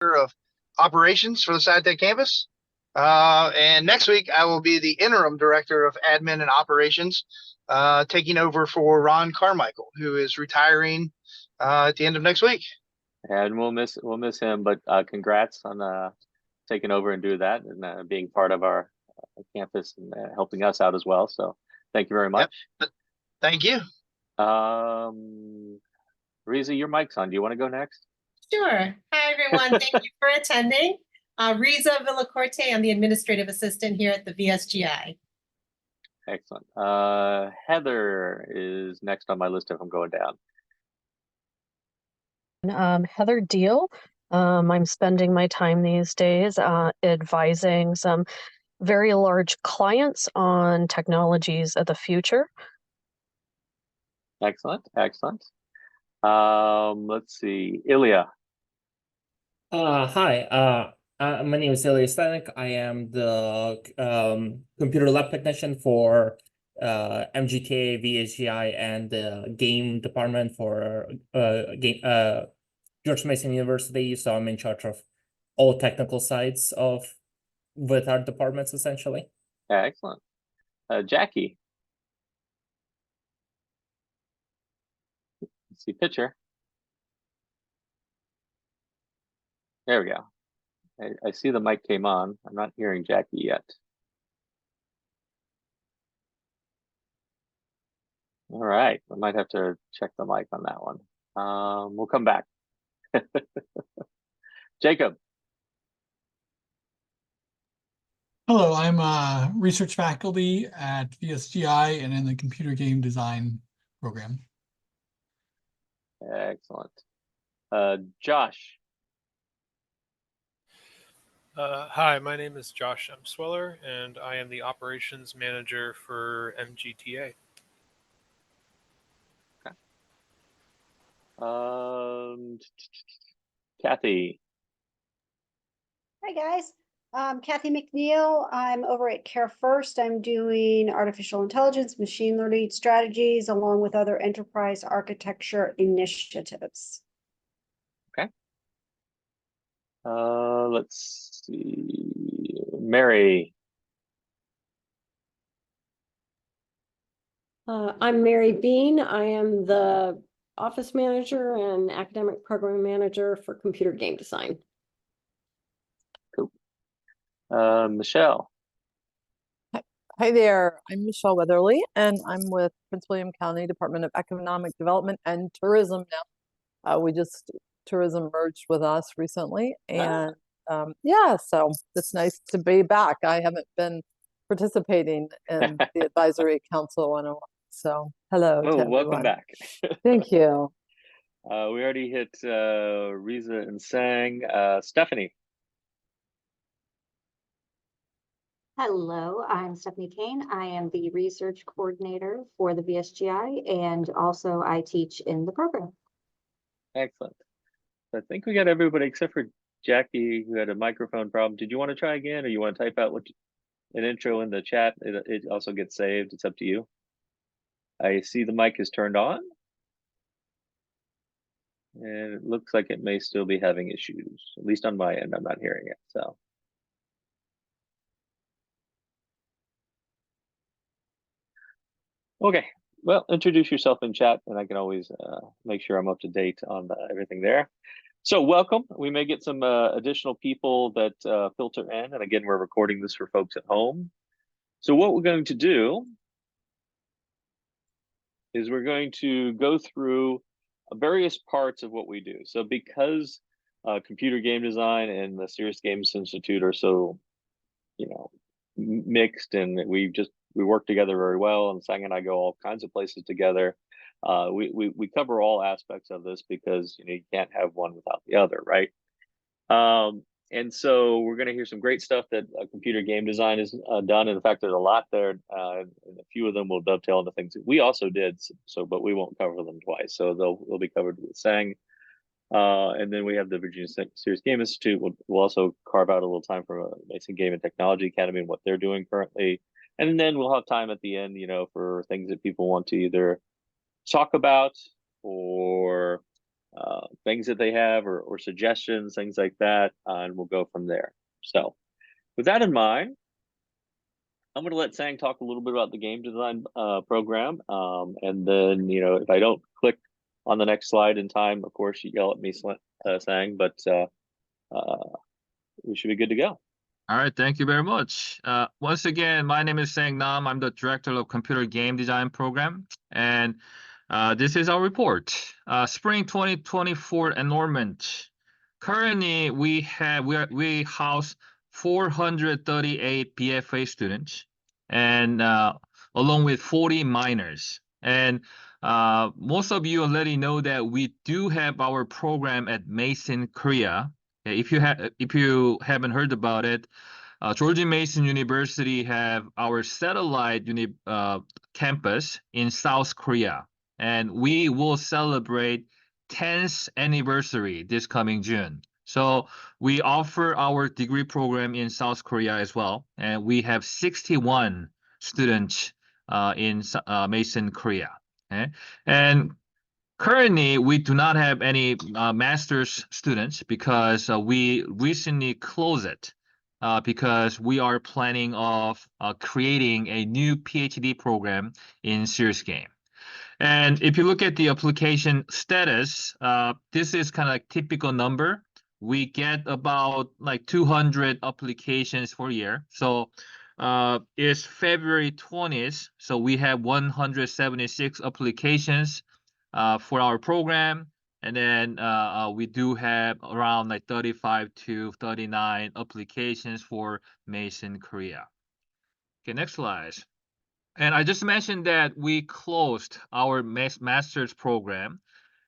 of operations for the SciTech campus. And next week, I will be the interim director of admin and operations, taking over for Ron Carmichael, who is retiring at the end of next week. And we'll miss him, but congrats on taking over and do that and being part of our campus and helping us out as well. So thank you very much. Yep. Thank you. Riza, your mic's on. Do you want to go next? Sure. Hi, everyone. Thank you for attending. Riza Villacorte, I'm the administrative assistant here at the VSGI. Excellent. Heather is next on my list if I'm going down. Heather Deal. I'm spending my time these days advising some very large clients on technologies of the future. Excellent, excellent. Let's see, Ilya. Hi, my name is Ilya Stanek. I am the computer lab technician for MGTA, VSGI, and the game department for George Mason University. So I'm in charge of all technical sides with our departments, essentially. Excellent. Jackie. Let's see, picture. There we go. I see the mic came on. I'm not hearing Jackie yet. All right, I might have to check the mic on that one. We'll come back. Jacob. Hello, I'm research faculty at VSGI and in the computer game design program. Excellent. Josh. Hi, my name is Josh Emsweller, and I am the operations manager for MGTA. Okay. Kathy. Hi guys, Kathy McNeil. I'm over at Care First. I'm doing artificial intelligence, machine learning strategies, along with other enterprise architecture initiatives. Okay. Let's see, Mary. I'm Mary Bean. I am the office manager and academic program manager for computer game design. Cool. Michelle. Hi there, I'm Michelle Weatherly, and I'm with Prince William County Department of Economic Development and Tourism now. Tourism merged with us recently, and yeah, so it's nice to be back. I haven't been participating in the advisory council in a while, so hello to everyone. Welcome back. Thank you. We already hit Riza and Sang. Stephanie. Hello, I'm Stephanie Kane. I am the research coordinator for the VSGI, and also I teach in the program. Excellent. I think we got everybody except for Jackie, who had a microphone problem. Did you want to try again, or you want to type out an intro in the chat? It also gets saved. It's up to you. I see the mic is turned on, and it looks like it may still be having issues. At least on my end, I'm not hearing it. So. Okay, well, introduce yourself in chat, and I can always make sure I'm up to date on everything there. So welcome. We may get some additional people that filter in, and again, we're recording this for folks at home. So what we're going to do is we're going to go through various parts of what we do. So because computer game design and the Serious Games Institute are so, mixed, and we work together very well, and Sang and I go all kinds of places together. We cover all aspects of this because you can't have one without the other, right? And so we're going to hear some great stuff that computer game design has done. In fact, there's a lot there, and a few of them will dovetail into things that we also did. So, but we won't cover them twice. So they'll be covered with Sang. And then we have the Virginia Serious Game Institute. We'll also carve out a little time for Mason Game and Technology Academy and what they're doing currently. And then we'll have time at the end, for things that people want to either talk about or things that they have or suggestions, things like that, and we'll go from there. So with that in mind, I'm going to let Sang talk a little bit about the game design program. And then, if I don't click on the next slide in time, of course, you yell at me, Sang, but we should be good to go. All right, thank you very much. Once again, my name is Sang Nam. I'm the Director of Computer Game Design Program, and this is our report. Spring 2024 enrollment. Currently, we house 438 BFA students, and along with 40 minors. And most of you already know that we do have our program at Mason, Korea. If you haven't heard about it, George Mason University have our satellite campus in South Korea, and we will celebrate 10th anniversary this coming June. So we offer our degree program in South Korea as well, and we have 61 students in Mason, Korea. Okay? And currently, we do not have any master's students because we recently closed it because we are planning of creating a new PhD program in serious game. And if you look at the application status, this is kind of like typical number. We get about like 200 applications per year. So it's February 20th. So we have 176 applications for our program. And then we do have around like 35 to 39 applications for Mason, Korea. Okay, next slide. And I just mentioned that we closed our master's program,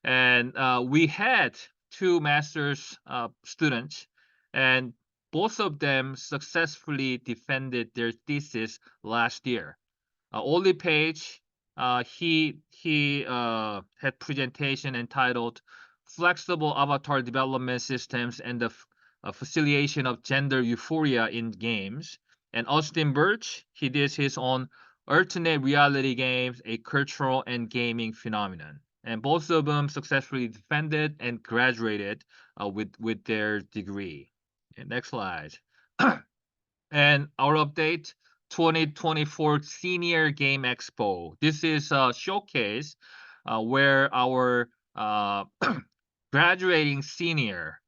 and we had 2 master's students, and both of them successfully defended their thesis last year. Oli Page, he had presentation entitled "Flexible Avatar Development Systems and the Facilitation of Gender Euphoria in Games." And Austin Birch, he did his own alternate reality games, a cultural and gaming phenomenon. And both of them successfully defended and graduated with their degree. Okay, next slide. And our update, 2024 Senior Game Expo. This is a showcase where our graduating senior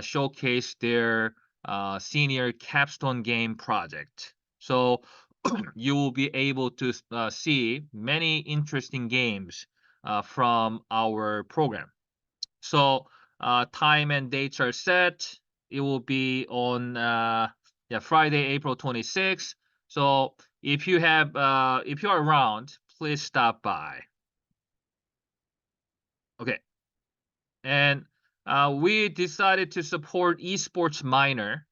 showcase their senior capstone game project. So you will be able to see many interesting games from our program. So time and dates are set. It will be on Friday, April 26th. So if you are around, please stop by. Okay. And we decided to support esports minor.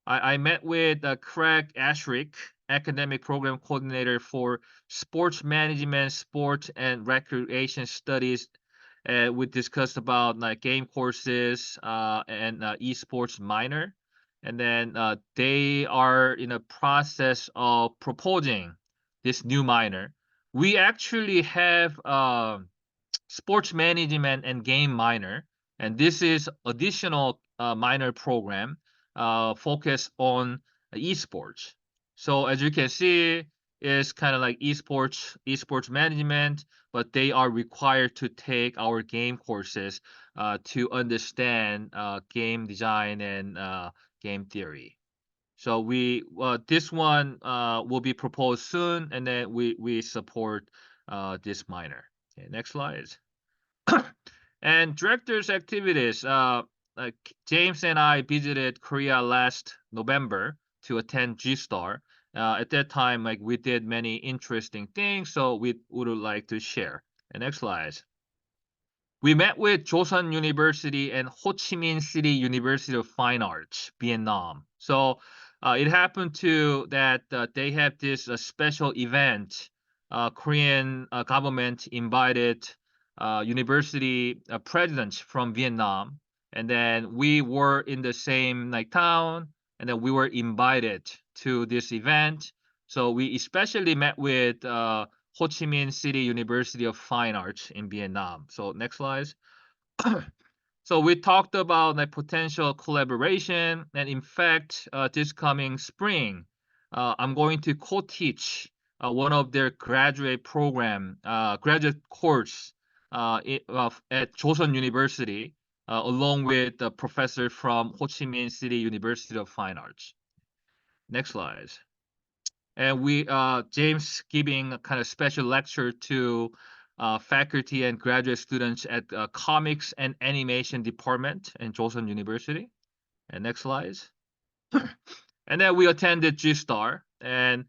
I met with Craig Ashrick, academic program coordinator for sports management, sport and recreation studies. We discussed about like game courses and esports minor. And then they are in a process of proposing this new minor. We actually have sports management and game minor, and this is additional minor program focused on esports. So as you can see, it's kind of like esports management, but they are required to take our game courses to understand game design and game theory. So this one will be proposed soon, and then we support this minor. Okay, next slide. And director's activities. Like James and I visited Korea last November to attend G-Star. At that time, like we did many interesting things, so we would like to share. And next slide. We met with Joseon University and Ho Chi Minh City University of Fine Arts, Vietnam. So it happened to that they have this special event. Korean government invited university presidents from Vietnam, and then we were in the same like town, and then we were invited to this event. So we especially met with Ho Chi Minh City University of Fine Arts in Vietnam. So next slide. So we talked about like potential collaboration, and in fact, this coming spring, I'm going to co-teach one of their graduate course at Joseon University, along with a professor from Ho Chi Minh City University of Fine Arts. Next slide. And James giving a kind of special lecture to faculty and graduate students at comics and animation department in Joseon University. And next slide. And then we attended G-Star, and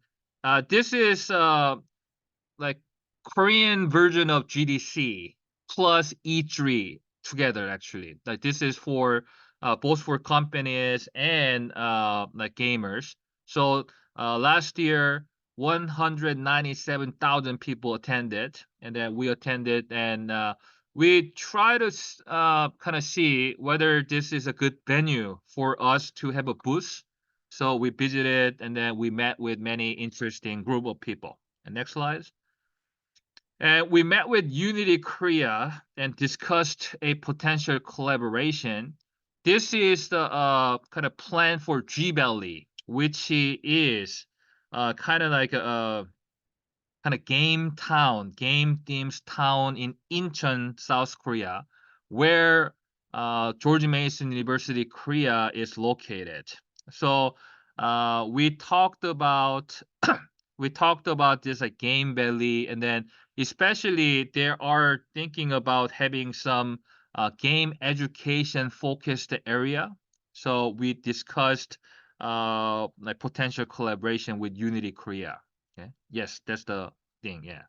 this is like Korean version of GDC plus E3 together actually. Like this is for both for companies and like gamers. So last year 197,000 people attended, and then we attended, and we try to kind of see whether this is a good venue for us to have a booth. So we visited, and then we met with many interesting group of people. And next slide. And we met with Unity Korea and discussed a potential collaboration. This is the kind of plan for G-Belly, which is kind of like a kind of game themes town in Incheon, South Korea, where George Mason University Korea is located. So we talked about this like Game Valley, and then especially they are thinking about having some game education focused area. So we discussed like potential collaboration with Unity Korea. Okay. Yes, that's the thing. Yeah.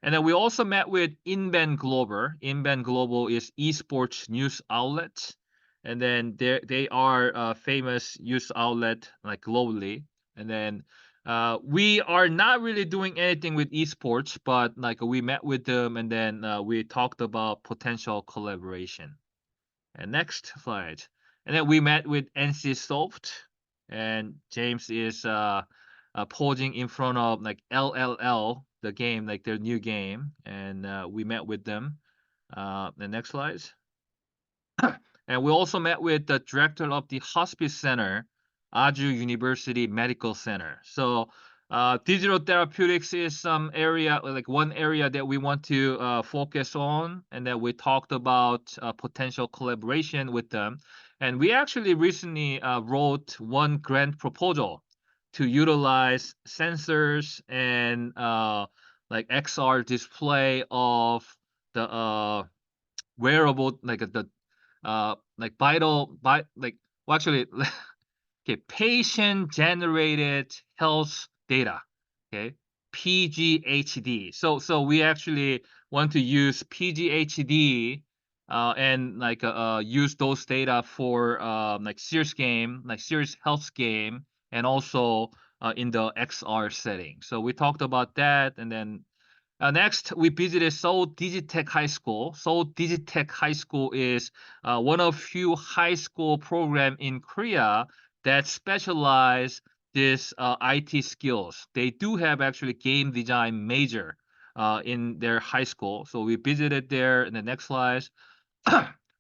And then we also met with InBand Global. InBand Global is esports news outlet, and then they are a famous news outlet like globally. And then we are not really doing anything with esports, but like we met with them, and then we talked about potential collaboration. And next slide. And then we met with NC Soft, and James is posing in front of like LLL, the game, like their new game, and we met with them. The next slide. And we also met with the director of the hospice center, Aju University Medical Center. So digital therapeutics is some area, like one area that we want to focus on, and that we talked about potential collaboration with them. And we actually recently wrote one grant proposal to utilize sensors and like XR display of the wearable, like the like well, actually okay, patient generated health data, okay, PGHD. So we actually want to use PGHD and like use those data for like serious health game, and also in the XR setting. So we talked about that, and then next, we visited Seoul Digitech High School. Seoul Digitech High School is one of few high school program in Korea that specialize this IT skills. They do have actually game design major in their high school. So we visited there. In the next slide,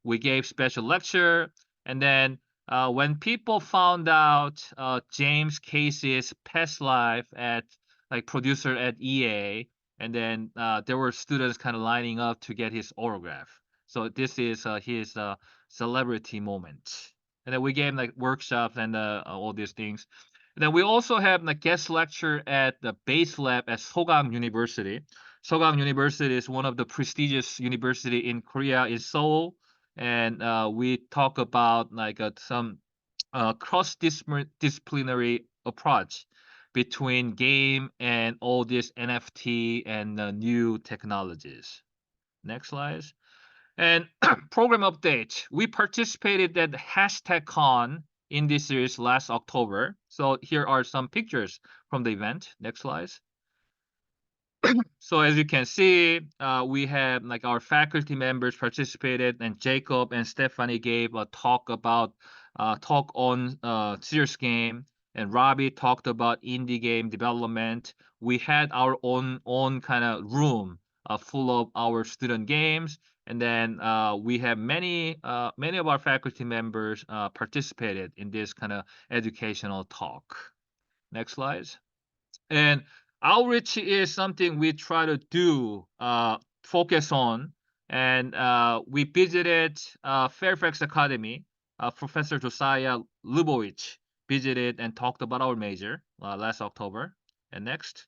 we gave special lecture, and then when people found out James Casey's past life at like producer at EA, and then there were students kind of lining up to get his autograph. So this is his celebrity moment. And then we gave like workshops and all these things. And then we also have a guest lecture at the base lab at Sogang University. Sogang University is one of the prestigious university in Korea, in Seoul, and we talk about like some cross-disciplinary approach between game and all this NFT and new technologies. Next slide. And program update. We participated at #Con in this series last October. So here are some pictures from the event. Next slide. So as you can see, we have like our faculty members participated, and Jacob and Stephanie gave a talk on serious game, and Robbie talked about indie game development. We had our own kind of room full of our student games, And then we have many of our faculty members participated in this kind of educational talk. Next slide. And outreach is something we try to do, focus on. And we visited Fairfax Academy. Professor Josiah Lubowicz visited and talked about our major last October. And next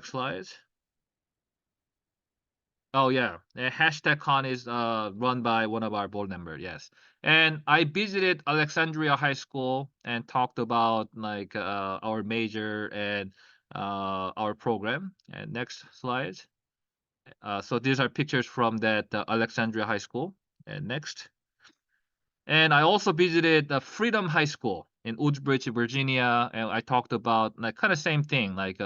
slide. Oh yeah, hashtag con is run by one of our board members. Yes, and I visited Alexandria High School and talked about like our major and our program. And next slide. So these are pictures from that Alexandria High School. And next. And I also visited the Freedom High School in Woodbridge, Virginia, and I talked about like kind of same thing, like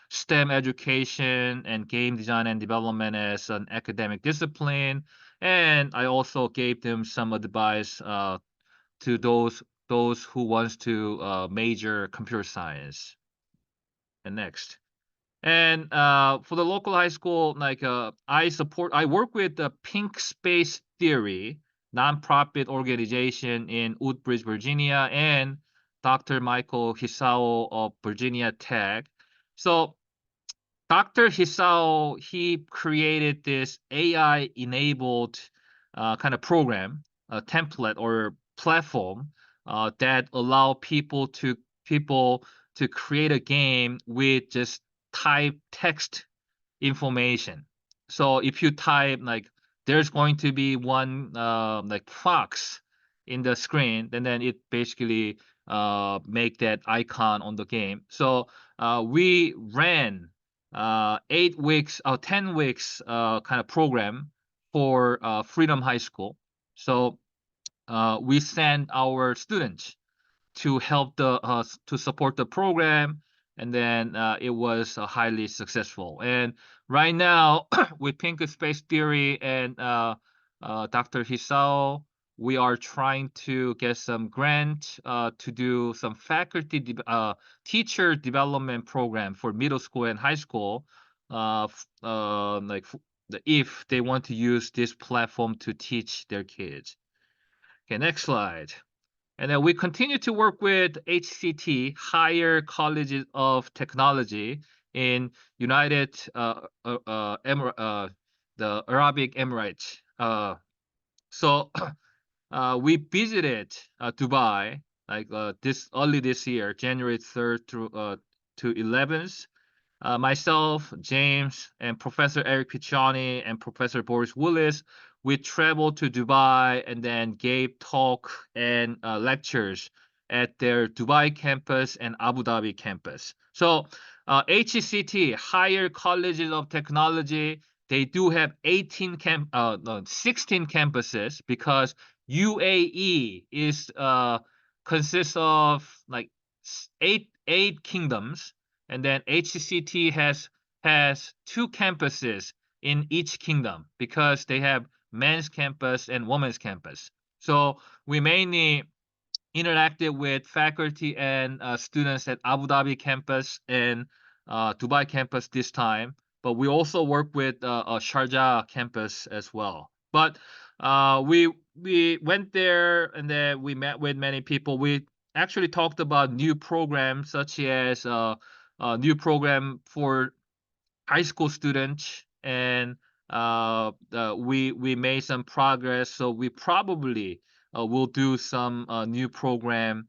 STEM education and game design and development as an academic discipline. And I also gave them some advice to those who wants to major computer science. And next. And for the local high school, like I work with the Pink Space Theory nonprofit organization in Woodbridge, Virginia, and Dr. Michael Hisao of Virginia Tech. So Dr. Hisao, he created this AI-enabled kind of program, a template or platform that allow people to create a game with just type text information. So if you type like there's going to be one like fox in the screen, then it basically make that icon on the game. So we ran 8 weeks or 10 weeks kind of program for Freedom High School. So we send our students to help to support the program, and then it was highly successful. And right now with Pink Space Theory and Dr. Hisao, we are trying to get some grant to do some faculty teacher development program for middle school and high school, if they want to use this platform to teach their kids. Okay, next slide. And then we continue to work with HCT, Higher Colleges of Technology, in the Arabic Emirates. So we visited Dubai like this year, January 3rd to 11th. Myself, James, and Professor Eric Piccioni and Professor Boris Willis, we traveled to Dubai and then gave talk and lectures at their Dubai campus and Abu Dhabi campus. So HCT, Higher Colleges of Technology, they do have 16 campuses because UAE is consists of like eight kingdoms, and then HCT has 2 campuses in each kingdom because they have men's campus and women's campus. So we mainly interacted with faculty and students at Abu Dhabi campus and Dubai campus this time, but we also work with a Sharjah campus as well. But we went there and then we met with many people. We actually talked about new programs such as a new program for high school students, and we made some progress. So we probably will do some new program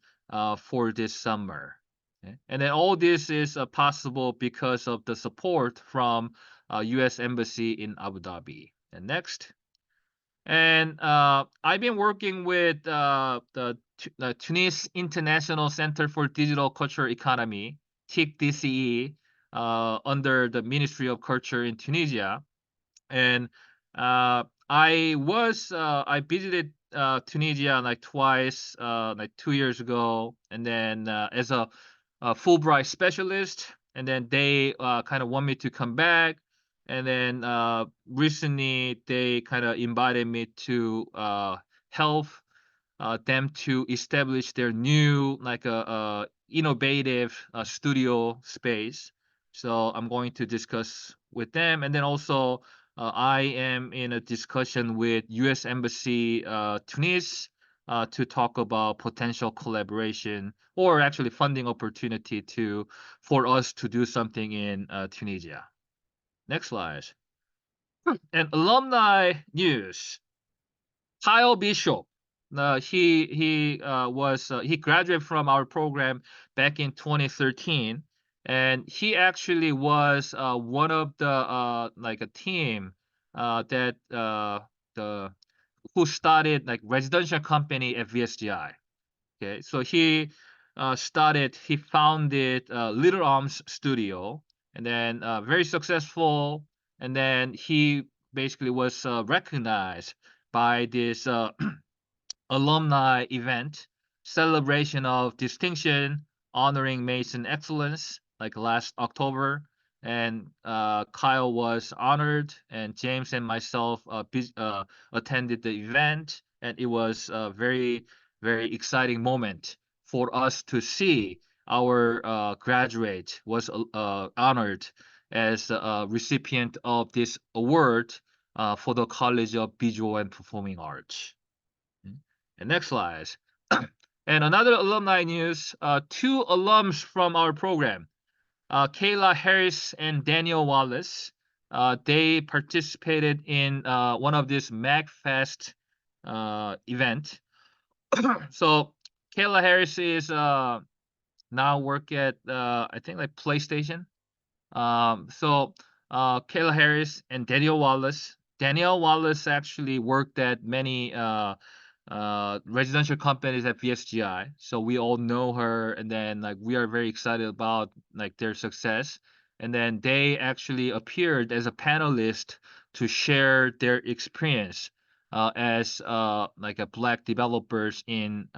for this summer. Okay? And then all this is possible because of the support from U.S. Embassy in Abu Dhabi. And next. And I've been working with the Tunis International Center for Digital Culture Economy, TIC-DCE, under the Ministry of Culture in Tunisia. And I visited Tunisia like twice, like 2 years ago, and then as a Fulbright specialist, and then they kind of want me to come back. And then recently they kind of invited me to help them to establish their new like a innovative studio space. So I'm going to discuss with them, and then also I am in a discussion with U.S. Embassy Tunis to talk about potential collaboration or actually funding opportunity for us to do something in Tunisia. Next slide. And alumni news. Kyle Bishop. He graduated from our program back in 2013, and he actually was one of the like a team that the who started like residential company at VSGI. Okay, so he founded Little Arms Studio, and then very successful, and then he basically was recognized by this alumni event, celebration of distinction, honoring Mason excellence, like last October. And Kyle was honored, and James and myself attended the event, and it was a very, very exciting moment for us to see our graduate was honored as a recipient of this award for the College of Visual and Performing Arts. And next slide. And another alumni news, two alums from our program, Kayla Harris and Daniel Wallace, they participated in one of this MagFest event. So Kayla Harris is now work at I think like PlayStation. Kayla Harris and Daniel Wallace. Daniel Wallace actually worked at many residential companies at VSGI. So we all know her, and then like we are very excited about like their success. And then they actually appeared as a panelist to share their experience as like a black developers in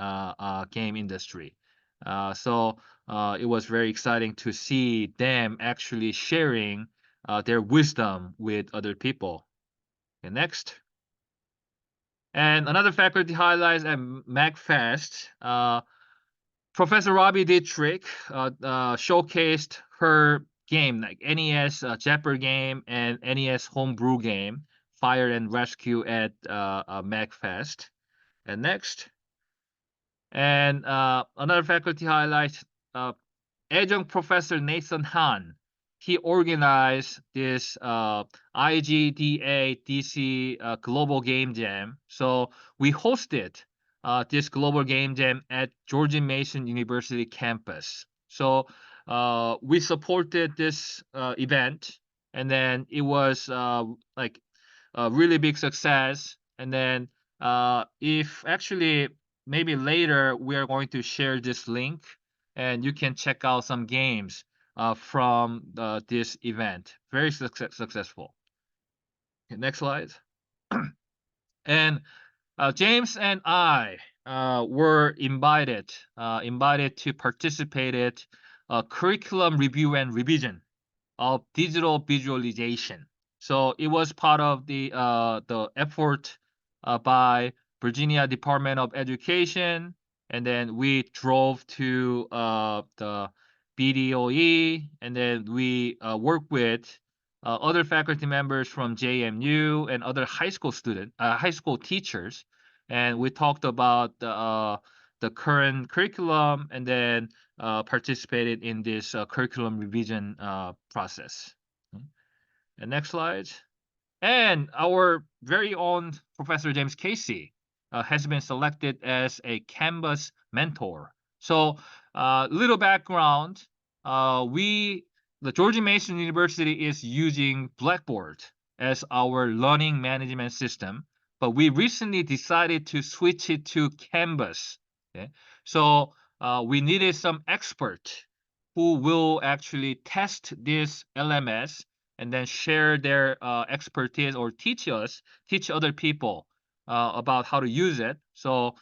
game industry. It was very exciting to see them actually sharing their wisdom with other people. Okay, next. And another faculty highlights at MagFest, Professor Robbie Dietrich showcased her game, like NES Japper game and NES homebrew game, Fire and Rescue at MagFest. And next. And another faculty highlight, adjunct Professor Nathan Han. He organized this IGDA DC Global Game Jam. So we hosted this Global Game Jam at George Mason University campus. So we supported this event, and then it was like a really big success. And then if actually maybe later we are going to share this link, and you can check out some games from this event. Very successful. Okay, next slide. And James and I were invited to participate in a curriculum review and revision of digital visualization. So it was part of the effort by Virginia Department of Education, and then we drove to the BDOE, and then we worked with other faculty members from JMU and other high school teachers, and we talked about the current curriculum, and then participated in this curriculum revision process. And next slide. And our very own Professor James Casey has been selected as a Canvas mentor. So little background, the George Mason University is using Blackboard as our learning management system, but we recently decided to switch it to Canvas. Okay? So we needed some expert who will actually test this LMS and then share their expertise or teach other people about how to use it. So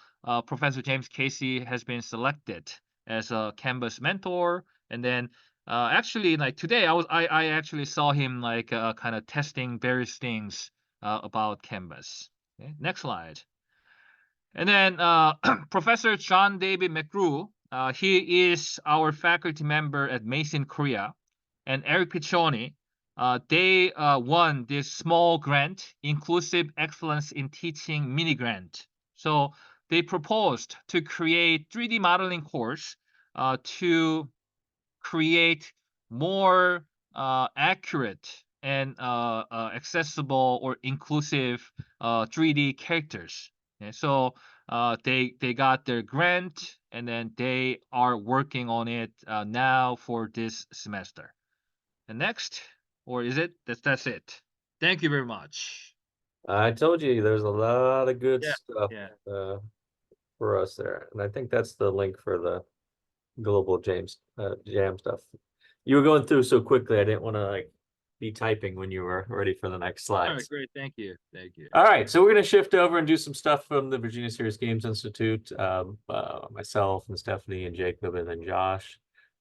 Professor James Casey has been selected as a Canvas mentor, and then actually like today I actually saw him like kind of testing various things about Canvas. Okay, next slide. And then Professor John David McGrew, he is our faculty member at Mason Korea, and Eric Piccioni, they won this small grant, Inclusive Excellence in Teaching mini grant. So they proposed to create 3D modeling course to create more accurate and accessible or inclusive 3D characters. And so they got their grant, and then they are working on it now for this semester. And next, or is it? That's it. Thank you very much. I told you there's a lot of good Yeah, stuff yeah. for us there. And I think that's the link for the global jam stuff. You were going through so quickly, I didn't want to like be typing when you were ready for the next All right, slides. great. Thank you. Thank you. All right, so we're going to shift over and do some stuff from the Virginia Serious Games Institute. Myself and Stephanie and Jacob and then Josh.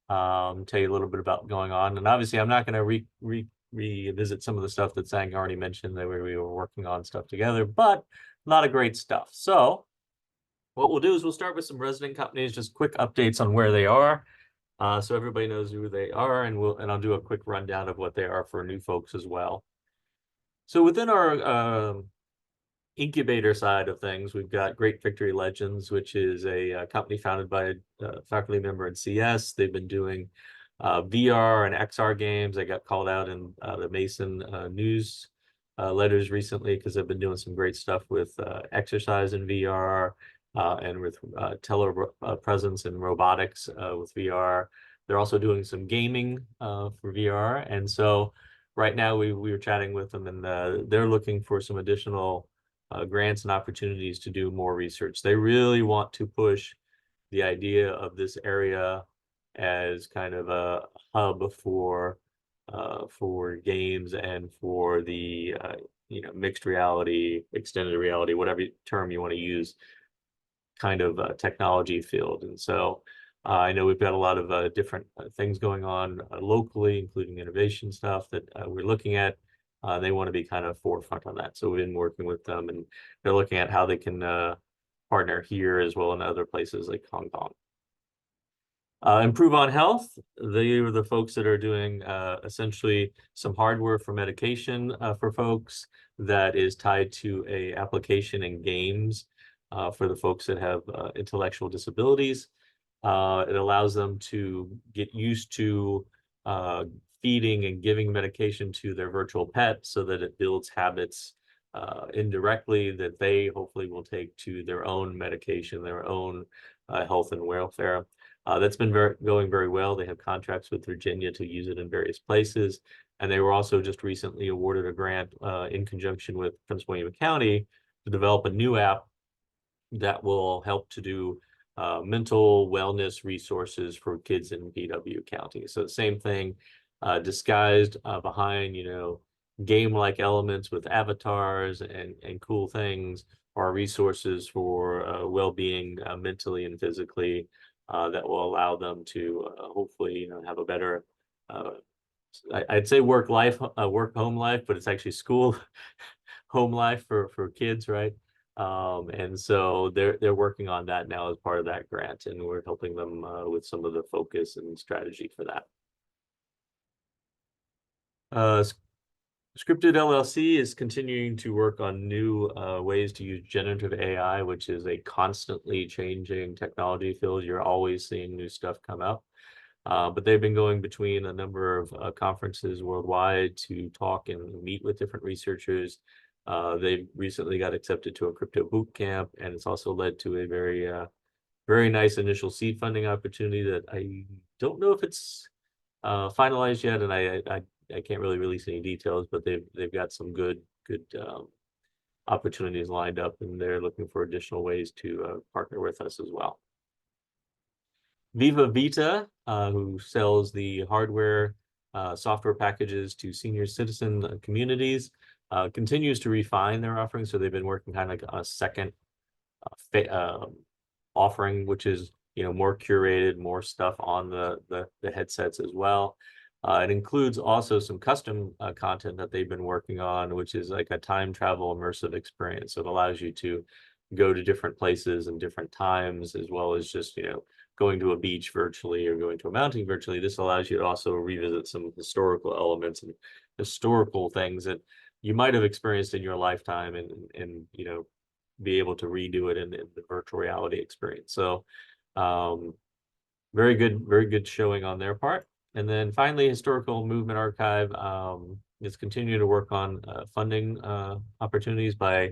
Tell you a little bit about going on. And obviously, I'm not going to revisit some of the stuff that Sang already mentioned that we were working on stuff together, but a lot of great stuff. So what we'll do is we'll start with some resident companies, just quick updates on where they are. So everybody knows who they are, and I'll do a quick rundown of what they are for new folks as well. So within our incubator side of things, we've got Great Victory Legends, which is a company founded by a faculty member in CS. They've been doing VR and XR games. They got called out in the Mason news letters recently because they've been doing some great stuff with exercise in VR and with telepresence and robotics with VR. They're also doing some gaming for VR. And so right now we were chatting with them, and they're looking for some additional grants and opportunities to do more research. They really want to push the idea of this area as kind of a hub for games and for the mixed reality, extended reality, whatever term you want to use, kind of technology field. And so I know we've got a lot of different things going on locally, including innovation stuff that we're looking at. They want to be kind of forefront on that. So we've been working with them, and they're looking at how they can partner here as well in other places like Hong Kong. Improve on Health, they are the folks that are doing essentially some hardware for medication for folks that is tied to a application in games for the folks that have intellectual disabilities. It allows them to get used to feeding and giving medication to their virtual pet so that it builds habits indirectly that they hopefully will take to their own medication, their own health and welfare. That's been going very well. They have contracts with Virginia to use it in various places. And they were also just recently awarded a grant in conjunction with Prince William County to develop a new app that will help to do mental wellness resources for kids in PW County. So same thing, disguised behind, game-like elements with avatars and cool things, are resources for well-being mentally and physically that will allow them to hopefully, have a better, I'd say work home life, but it's actually school home life for kids, right? And so they're working on that now as part of that grant, and we're helping them with some of the focus and strategy for that. Scripted LLC is continuing to work on new ways to use generative AI, which is a constantly changing technology field. You're always seeing new stuff come up. But they've been going between a number of conferences worldwide to talk and meet with different researchers. They recently got accepted to a crypto boot camp, and it's also led to a very nice initial seed funding opportunity that I don't know if it's finalized yet, and I can't really release any details, but they've got some good opportunities lined up, and they're looking for additional ways to partner with us as well. Viva Vita, who sells the hardware software packages to senior citizen communities, continues to refine their offerings. So they've been working kind of like on a second offering, which is more curated, more stuff on the headsets as well. It includes also some custom content that they've been working on, which is like a time travel immersive experience. So it allows you to go to different places and different times, as well as just, going to a beach virtually or going to a mountain virtually. This allows you to also revisit some historical elements and historical things that you might have experienced in your lifetime, and be able to redo it in the virtual reality experience. So very good showing on their part. And then finally, Historical Movement Archive is continuing to work on funding opportunities by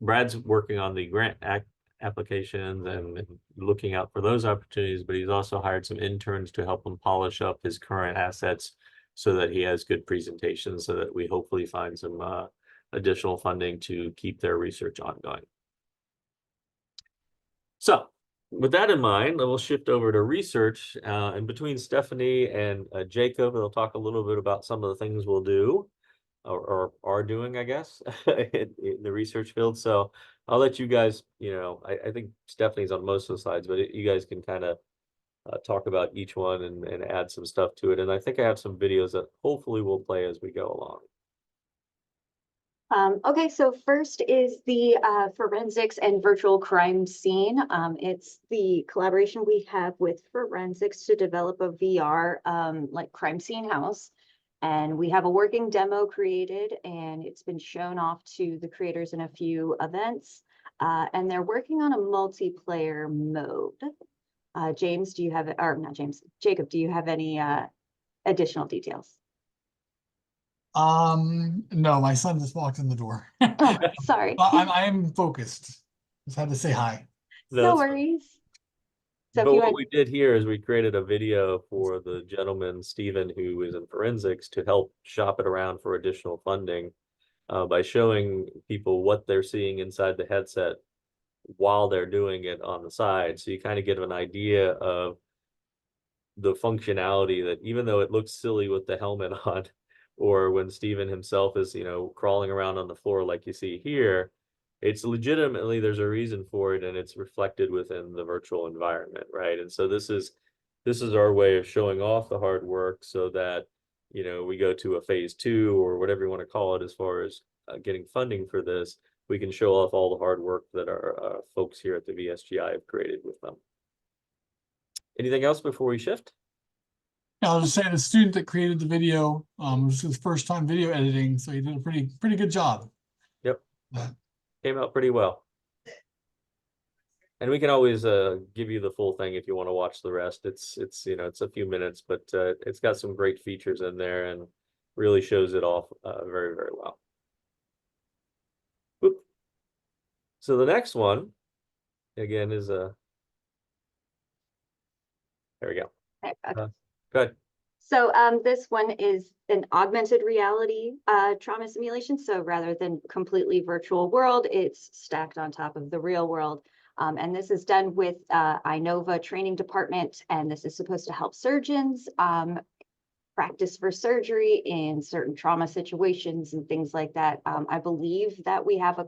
Brad's working on the grant applications and looking out for those opportunities, but he's also hired some interns to help him polish up his current assets so that he has good presentations, so that we hopefully find some additional funding to keep their research ongoing. So with that in mind, we'll shift over to research, and between Stephanie and Jacob, they'll talk a little bit about some of the things we'll do or are doing, I guess, in the research field. So I'll let you guys, I think Stephanie's on most of the slides, but you guys can kind of talk about each one and add some stuff to it. And I think I have some videos that hopefully we'll play as we go along. Okay, so first is the forensics and virtual crime scene. It's the collaboration we have with forensics to develop a VR like crime scene house. And we have a working demo created, and it's been shown off to the creators in a few events. And they're working on a multiplayer mode. James, do you have, or not James, Jacob, do you have any additional details? No, my son just walked in the door. Oh, sorry. I am focused. Just had to say hi. No worries. So but what we did here is we created a video for the gentleman, Stephen, who is in forensics, to help shop it around for additional funding by showing people what they're seeing inside the headset while they're doing it on the side. So you kind of get an idea of the functionality that, even though it looks silly with the helmet on, or when Stephen himself is, crawling around on the floor like you see here, it's legitimately, there's a reason for it, and it's reflected within the virtual environment, right? And so this is our way of showing off the hard work, so that, we go to a phase 2 or whatever you want to call it, as far as getting funding for this, we can show off all the hard work that our folks here at the VSGI have created with them. Anything else before we shift? I was just saying, the student that created the video, it was his first time video editing, so he did a pretty good job. Yep. Came out pretty well. And we can always give you the full thing if you want to watch the rest. It's it's a few minutes, but it's got some great features in there and really shows it off very, very well. Oop. So the next one, again, is there we go. Good. So this one is an augmented reality trauma simulation. So rather than completely virtual world, it's stacked on top of the real world. And this is done with Inova training department, and this is supposed to help surgeons practice for surgery in certain trauma situations and things like that. I believe that we have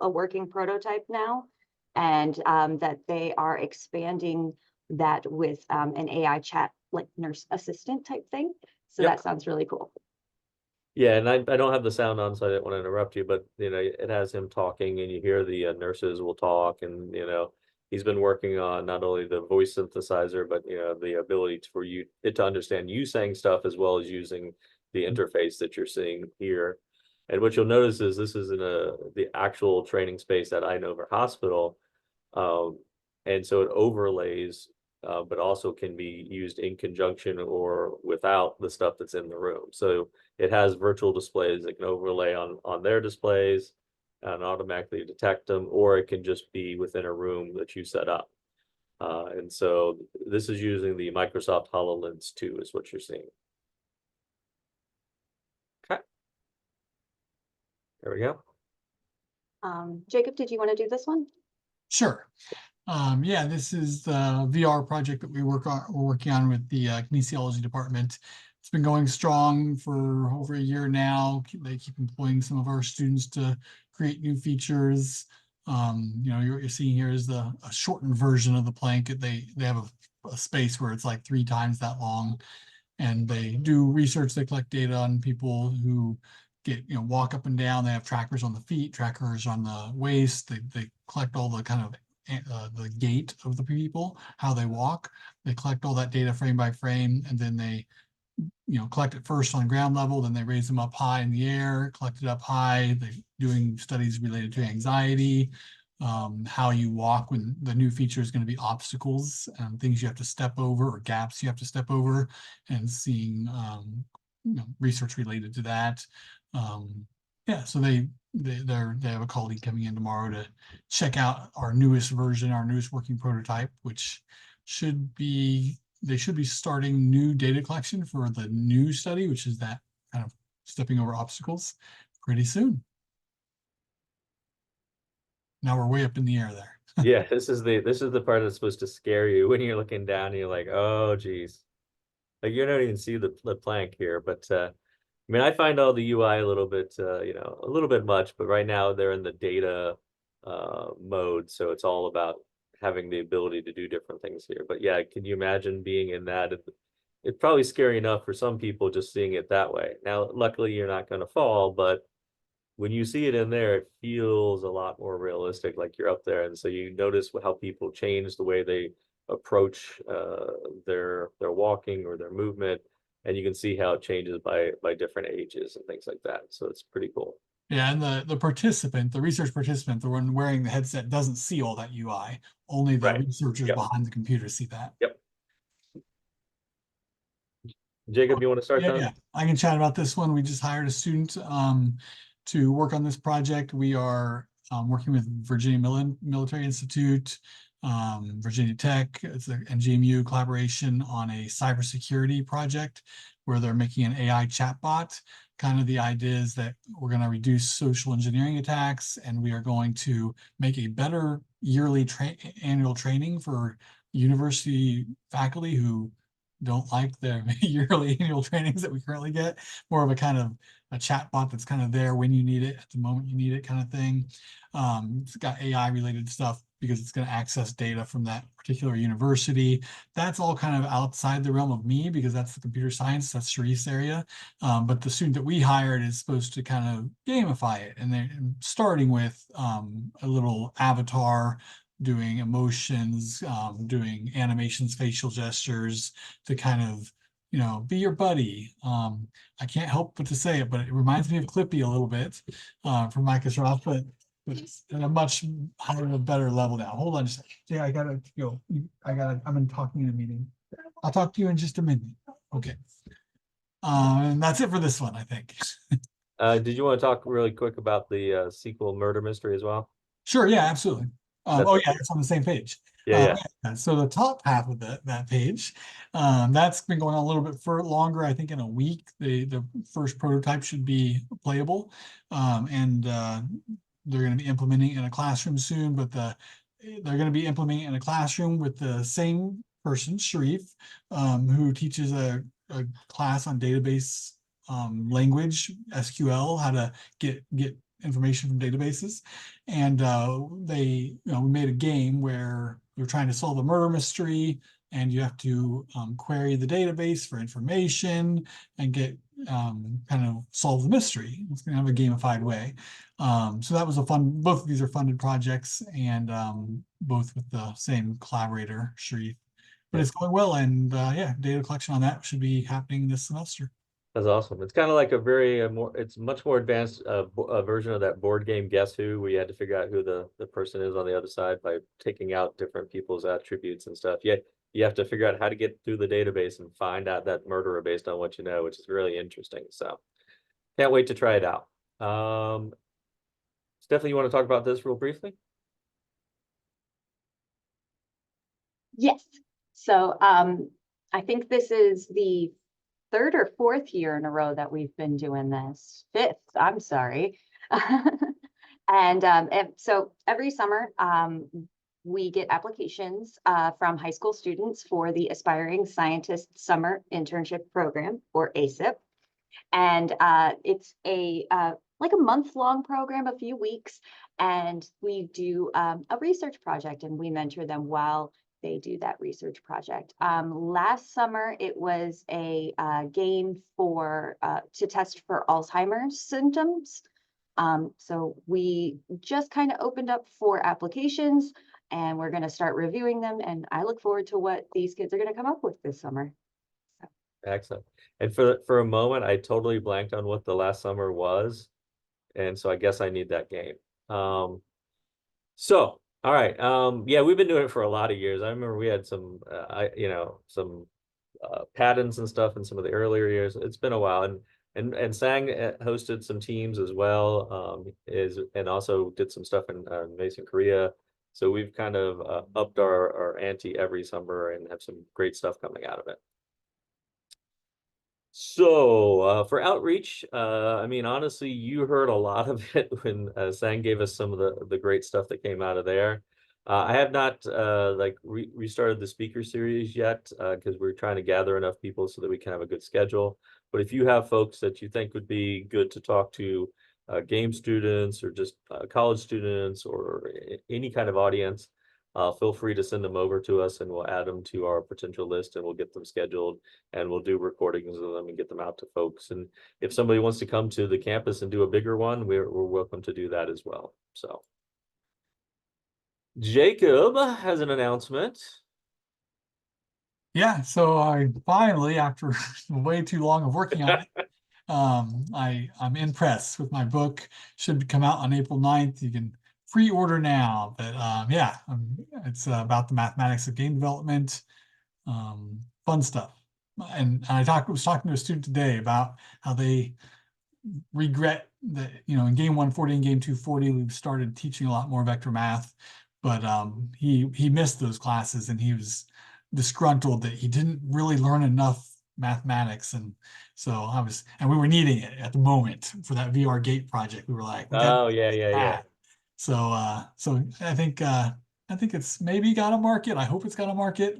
a working prototype now, and that they are expanding that with an AI chat, like nurse assistant type thing. So Yep. that sounds really cool. Yeah, and I don't have the sound on, so I didn't want to interrupt you, but it has him talking, and you hear the nurses will talk, and he's been working on not only the voice synthesizer, but the ability for it to understand you saying stuff, as well as using the interface that you're seeing here. And what you'll notice is this is in the actual training space at Inova Hospital, and so it overlays, but also can be used in conjunction or without the stuff that's in the room. So it has virtual displays that can overlay on their displays and automatically detect them, or it can just be within a room that you set up. And so this is using the Microsoft HoloLens 2 is what you're seeing. Okay. There we go. Jacob, did you want to do this one? Sure. Yeah, this is the VR project that we're working on with the kinesiology department. It's been going strong for over a year now. They keep employing some of our students to create new features. What you're seeing here is a shortened version of the plank. They have a space where it's like 3 times that long, and they do research. They collect data on people who get, walk up and down. They have trackers on the feet, trackers on the waist. They collect all the kind of the gait of the people, how they walk. They collect all that data frame by frame, and then they collect it first on ground level, then they raise them up high in the air, collect it up high. They're doing studies related to anxiety, how you walk when the new feature is going to be obstacles and things you have to step over or gaps you have to step over, and seeing research related to that. Yeah, so they have a colleague coming in tomorrow to check out our newest version, our newest working prototype, which they should be starting new data collection for the new study, which is that kind of stepping over obstacles, pretty soon. Now we're way up in the air there. Yeah, this is the part that's supposed to scare you when you're looking down and you're like, oh geez. Like you don't even see the plank here, but I mean, I find all the UI a little bit, a little bit much, but right now they're in the data mode, so it's all about having the ability to do different things here. But yeah, can you imagine being in that? It's probably scary enough for some people just seeing it that way. Now, luckily, you're not going to fall, but when you see it in there, it feels a lot more realistic, like you're up there. And so you notice how people change the way they approach their walking or their movement, and you can see how it changes by different ages and things like that. So it's pretty cool. Yeah, and the research participant, the one wearing the headset, doesn't see all that UI. Only the Right. researchers Yep. behind the computer see that. Yep. Jacob, you want to start that? Yeah, I can chat about this one. We just hired a student to work on this project. We are working with Virginia Military Institute, Virginia Tech, and GMU collaboration on a cybersecurity project where they're making an AI chatbot. Kind of the idea is that we're going to reduce social engineering attacks, and we are going to make a better yearly annual training for university faculty who don't like the yearly annual trainings that we currently get. More of a kind of a chat bot that's kind of there when you need it, at the moment you need it, kind of thing. It's got AI related stuff because it's going to access data from that particular university. That's all kind of outside the realm of me because that's the computer science, that's Sharif's area. But the student that we hired is supposed to kind of gamify it, and they're starting with a little avatar, doing emotions, doing animations, facial gestures to kind of, be your buddy. I can't help but to say it, but it reminds me of Clippy a little bit from Microsoft, but it's at a much higher, better level now. Hold on just a second. Yeah, I gotta go. I'm talking in a meeting. I'll talk to you in just a minute. Okay. And that's it for this one, I think. Did you want to talk really quick about the sequel murder mystery as well? Sure, yeah, absolutely. It's on the same page. Yeah. So the top half of that page, that's been going on a little bit for longer. I think in a week, the first prototype should be playable, and they're going to be implementing in a classroom soon. But they're going to be implementing in a classroom with the same person, Sharif, who teaches a class on database language, SQL, how to get information from databases. And we made a game where you're trying to solve a murder mystery, and you have to query the database for information and get kind of solve the mystery. It's going to have a gamified way. So that was both of these are funded projects, and both with the same collaborator, Sharif. But it's going well, and data collection on that should be happening this semester. That's awesome. It's kind of like it's much more advanced version of that board game Guess Who, where you had to figure out who the person is on the other side by taking out different people's attributes and stuff. Yet you have to figure out how to get through the database and find out that murderer based on what you know, which is really interesting. So can't wait to try it out. Stephanie, you want to talk about this real briefly? Yes. So I think this is the third or fourth year in a row that we've been doing this. Fifth, I'm sorry. And so every summer, we get applications from high school students for the Aspiring Scientist Summer Internship Program, or ASIP. And it's like a month-long program, a few weeks, and we do a research project, and we mentor them while they do that research project. Last summer, it was a game for to test for Alzheimer's symptoms. So we just kind of opened up 4 applications, and we're going to start reviewing them. And I look forward to what these kids are going to come up with this summer. Excellent. And for a moment, I totally blanked on what the last summer was, and so I guess I need that game. So all right, yeah, we've been doing it for a lot of years. I remember we had some, some patents and stuff in some of the earlier years. It's been a while, and Sang hosted some teams as well, and also did some stuff in Mason, Korea. So we've kind of upped our ante every summer and have some great stuff coming out of it. So for outreach, I mean, honestly, you heard a lot of it when Sang gave us some of the great stuff that came out of there. I have not restarted the speaker series yet because we're trying to gather enough people so that we can have a good schedule. But if you have folks that you think would be good to talk to, game students or just college students or any kind of audience, feel free to send them over to us and we'll add them to our potential list and we'll get them scheduled and we'll do recordings of them and get them out to folks. And if somebody wants to come to the campus and do a bigger one, we're welcome to do that as well. So Jacob has an announcement. Yeah, so I finally, after way too long of working on it, I'm in press with my book. Should come out on April 9th. You can pre-order now, but yeah, it's about the mathematics of game development, fun stuff. And was talking to a student today about how they regret that, in game 140 and game 240, we've started teaching a lot more vector math, but he missed those classes and he was disgruntled that he didn't really learn enough mathematics. And so we were needing it at the moment for that VR gate project. We were like, oh yeah. So so I think it's maybe got a market. I hope it's got a market.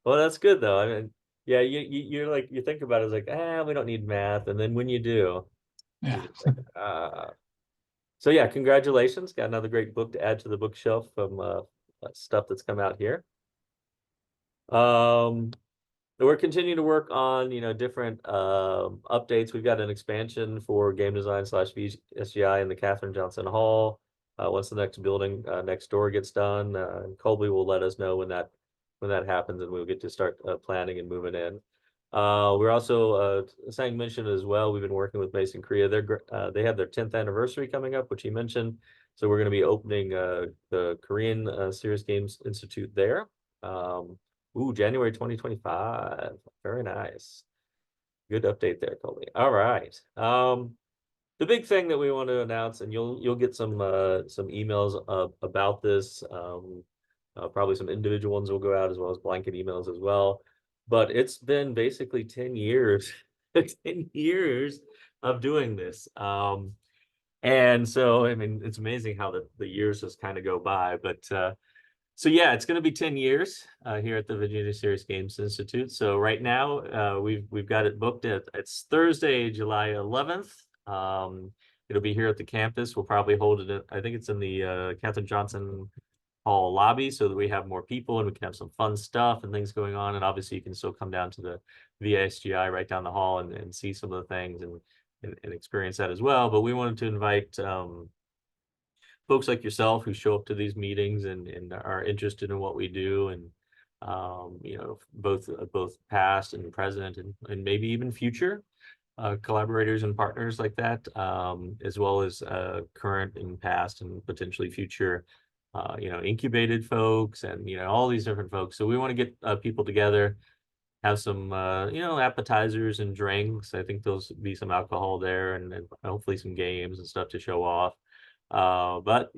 Well, that's good though. I mean, yeah, you're like, you think about it, it's like, we don't need math, and then when you do, yeah. So yeah, congratulations. Got another great book to add to the bookshelf from stuff that's come out here. We're continuing to work on, different updates. We've got an expansion for game design / VSGI in the Katherine Johnson Hall. Once the next building next door gets done, Colby will let us know when that happens, and we'll get to start planning and moving in. We're also, Sang mentioned as well, we've been working with Mason Korea. They have their 10th anniversary coming up, which he mentioned. So we're going to be opening the Korean Serious Games Institute there. January 2025. Very nice. Good update there, Colby. All right. The big thing that we want to announce, and you'll get some emails about this. Probably some individual ones will go out as well as blanket emails as well. But it's been basically 10 years, 10 years of doing this. And so, I mean, it's amazing how the years just kind of go by. But so yeah, it's going to be 10 years here at the Virginia Serious Games Institute. So right now, we've got it booked it's Thursday, July 11th. It'll be here at the campus. We'll probably hold it I think it's in the Katherine Johnson Hall lobby so that we have more people and we can have some fun stuff and things going on. And obviously you can still come down to the VSGI right down the hall and see some of the things and experience that as well. But we wanted to invite folks like yourself who show up to these meetings and are interested in what we do, and both past and present and maybe even future collaborators and partners like that, as well as current and past and potentially future incubated folks and all these different folks. So we want to get people together, have some appetizers and drinks. I think there'll be some alcohol there and hopefully some games and stuff to show off. But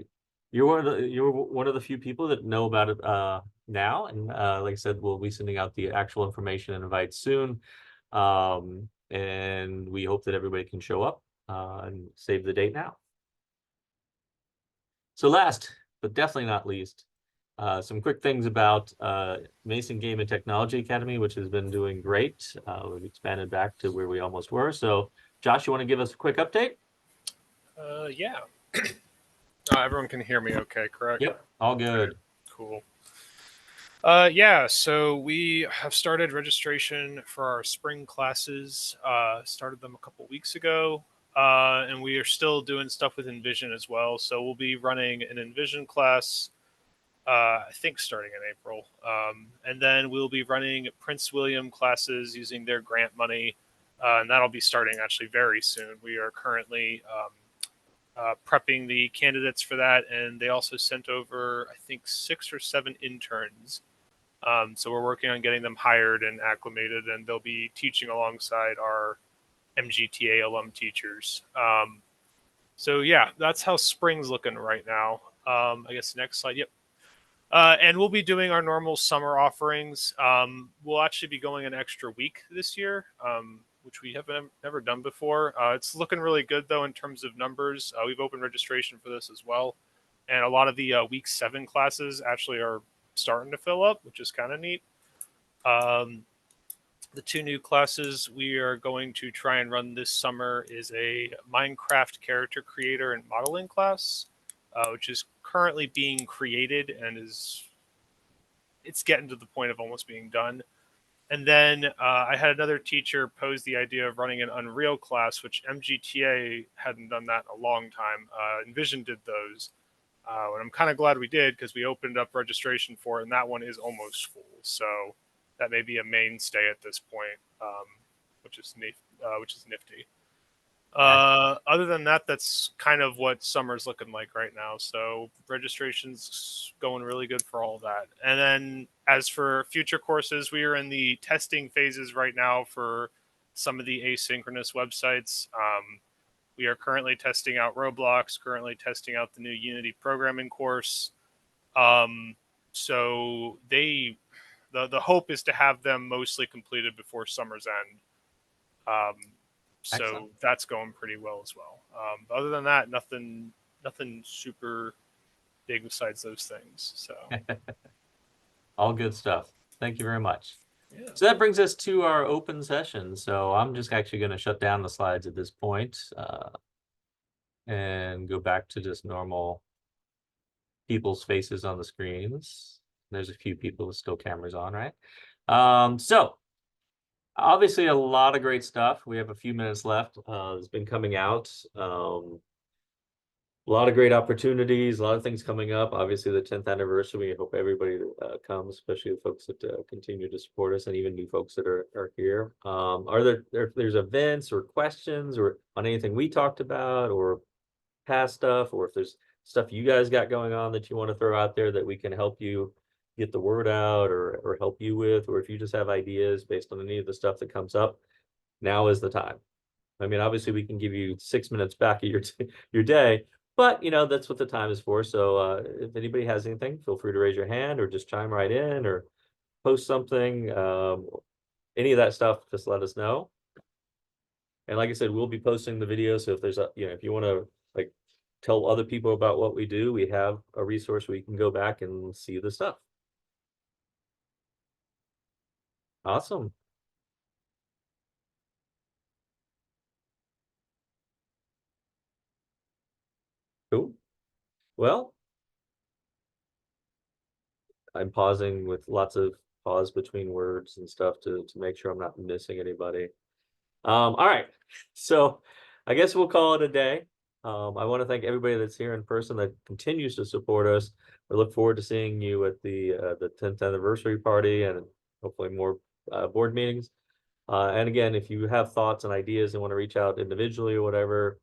you're one of the few people that know about it now, and like I said, we'll be sending out the actual information and invites soon, and we hope that everybody can show up and save the date now. So last but definitely not least, some quick things about Mason Game and Technology Academy, which has been doing great. We've expanded back to where we almost were. So Josh, you want to give us a quick update? Yeah. Everyone can hear me okay, correct? Yep, all good. cool. Yeah, so we have started registration for our spring classes. Started them a couple weeks ago, and we are still doing stuff with Envision as well. So we'll be running an Envision class, I think starting in April, and then we'll be running Prince William classes using their grant money, and that'll be starting actually very soon. We are currently prepping the candidates for that, and they also sent over, I think, 6 or 7 interns. So we're working on getting them hired and acclimated, and they'll be teaching alongside our MGTA alum teachers. So yeah, that's how spring's looking right now. I guess next slide. Yep. And we'll be doing our normal summer offerings. We'll actually be going an extra week this year, which we have never done before. It's looking really good though in terms of numbers. We've opened registration for this as well, and a lot of the week 7 classes actually are starting to fill up, which is kind of neat. The 2 new classes we are going to try and run this summer is a Minecraft character creator and modeling class, which is currently being created and it's getting to the point of almost being done. And then I had another teacher pose the idea of running an Unreal class, which MGTA hadn't done that in a long time. Envision did those. And I'm kind of glad we did because we opened up registration for it, and that one is almost full. So that may be a mainstay at this point, which is nifty. Other than that, that's kind of what summer's looking like right now. So registration's going really good for all that. And then as for future courses, we are in the testing phases right now for some of the asynchronous websites. We are currently testing out Roblox, currently testing out the new Unity programming course. So the hope is to have them mostly completed before summer's end. So Excellent. that's going pretty well as well. But other than that, nothing super big besides those things. So All good stuff. Thank you very much. yeah. So that brings us to our open session. So I'm just actually going to shut down the slides at this point and go back to just normal people's faces on the screens. There's a few people with still cameras on, right? So obviously a lot of great stuff. We have a few minutes left. It's been coming out. A lot of great opportunities, a lot of things coming up. Obviously, the 10th anniversary. We hope everybody comes, especially the folks that continue to support us, and even new folks that are here. Are there's events or questions or on anything we talked about or past stuff, or if there's stuff you guys got going on that you want to throw out there that we can help you get the word out or help you with, or if you just have ideas based on any of the stuff that comes up, now is the time. I mean, obviously, we can give you 6 minutes back of your day. But, you know, that's what the time is for. So if anybody has anything, feel free to raise your hand or just chime right in or post something. Any of that stuff, just let us know. And like I said, we'll be posting the video. So if there's if you want to like tell other people about what we do, we have a resource where you can go back and see the stuff. Awesome. Cool. Well, I'm pausing with lots of pause between words and stuff to make sure I'm not missing anybody. All right, so I guess we'll call it a day. I want to thank everybody that's here in person that continues to support us. We look forward to seeing you at the 10th anniversary party and hopefully more board meetings. And again, if you have thoughts and ideas and want to reach out individually or whatever,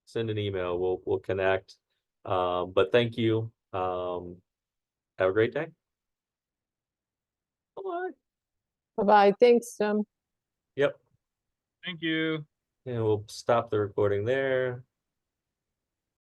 send an email. We'll connect. But thank you. Have a great day. Bye. Bye-bye. Thanks, Jim. Yep. Thank you. And we'll stop the recording there.